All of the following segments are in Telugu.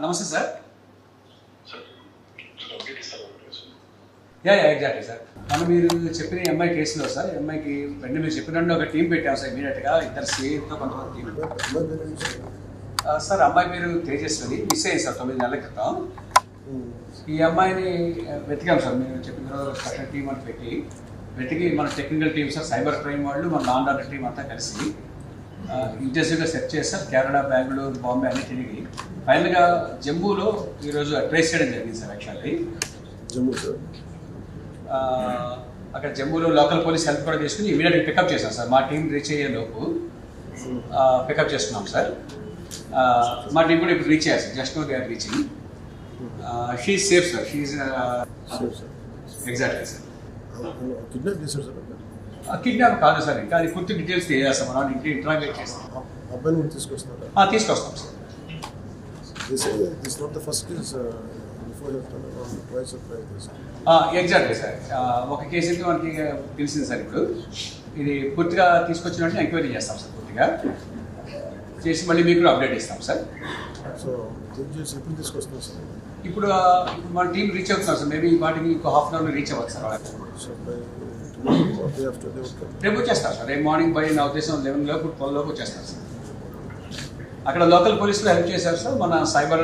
నమస్తే సార్. Exactly sir. మీరు చెప్పిన ఎంఐ కేసులో సార్, ఎంఐకి వెంటనే మీరు చెప్పినట్టు ఒక టీం పెట్టాము సార్. ఇమీడియట్గా ఇద్దరు సిఐతో కొంతమంది టీం. సార్ అమ్మాయి పేరు తేజస్వరి, మిస్ అయ్యింది సార్ 9 నెలల క్రితం. ఈ అమ్మాయిని వెతికాం సార్. మీరు చెప్పిన తర్వాత టీం అని వెతికి మన technical team sir, cyber crime వాళ్ళు, మన లా అండ్ ఆర్డర్ టీం అంతా కలిసి ఇంటెన్సివ్గా సెర్చ్ చేస్తారు. కేరళ, బెంగళూరు, బాంబే అన్ని తిరిగి ఫైనల్గా జమ్మూలో ఈరోజు ట్రేస్ చేయడం జరిగింది సార్. యాక్చువల్లీ జమ్మూ సార్, అక్కడ జమ్మూలో లోకల్ పోలీస్ హెల్ప్ కూడా తీసుకుని ఇమీడియట్గా పికప్ చేశాం సార్. మా టీం రీచ్ అయ్యే లోపు పికప్ చేసుకున్నాం సార్. మా టీం కూడా ఇప్పుడు రీచ్ అయ్యారు sir. Just they are reaching. She safe sir. She exactly sir. Kidnap చేశారు సార్. కిడ్నాప్ కాదు సార్, ఇంకా అది పూర్తి డీటెయిల్స్ తెలియజేస్తాం. మనం ఇంటి ఇంటరాగేట్ చేస్తాం. అబ్బాయిని కూడా తీసుకొస్తారా? తీసుకొస్తాం sir. This not the first case. Before you have done twice or thrice. Exactly sir. ఒక కేసు అయితే మనకి తెలిసింది సార్. ఇప్పుడు ఇది పూర్తిగా తీసుకొచ్చినట్టు ఎంక్వైరీ చేస్తాం సార్. పూర్తిగా చేసి మళ్ళీ మీకు కూడా అప్డేట్ ఇస్తాం సార్. సో ఎప్పుడు తీసుకొస్తాం సార్? ఇప్పుడు మన టీం రీచ్ అవుతున్నాం సార్. మేబీ వాటికి ఇంకో హాఫ్ అన్ అవర్లో రీచ్ అవ్వచ్చు సార్. రేపు వచ్చేస్తారు సార్. రేపు మార్నింగ్ బై నా ఉద్దేశం 11 లోపు 12 లోపు వచ్చేస్తారు సార్. అక్కడ లోకల్ పోలీసులు హెల్ప్ చేశారు సార్. మన సైబర్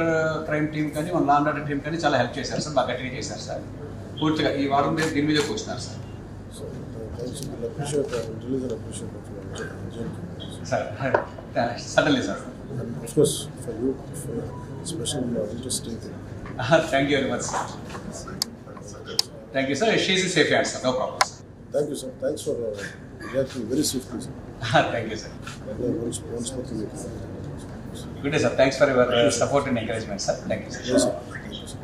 క్రైమ్ టీం కానీ, మన లా అండ్ ఆర్డర్ టీం కానీ చాలా హెల్ప్ చేశారు సార్. బాగా గట్టిగా చేశారు సార్. పూర్తిగా ఈ వారం మీద దీని మీద కూర్చున్నారు sir. Sir suddenly sir. Thank you very much sir. Thank you sir. She safe hand sir. No problem sir. Thank you, sir. Thanks for reacting very swiftly, sir. Thank you, sir. Good day, sir. Thanks for your support and encouragement, sir. Thank you, sir. Yes, sir. Thank you, sir.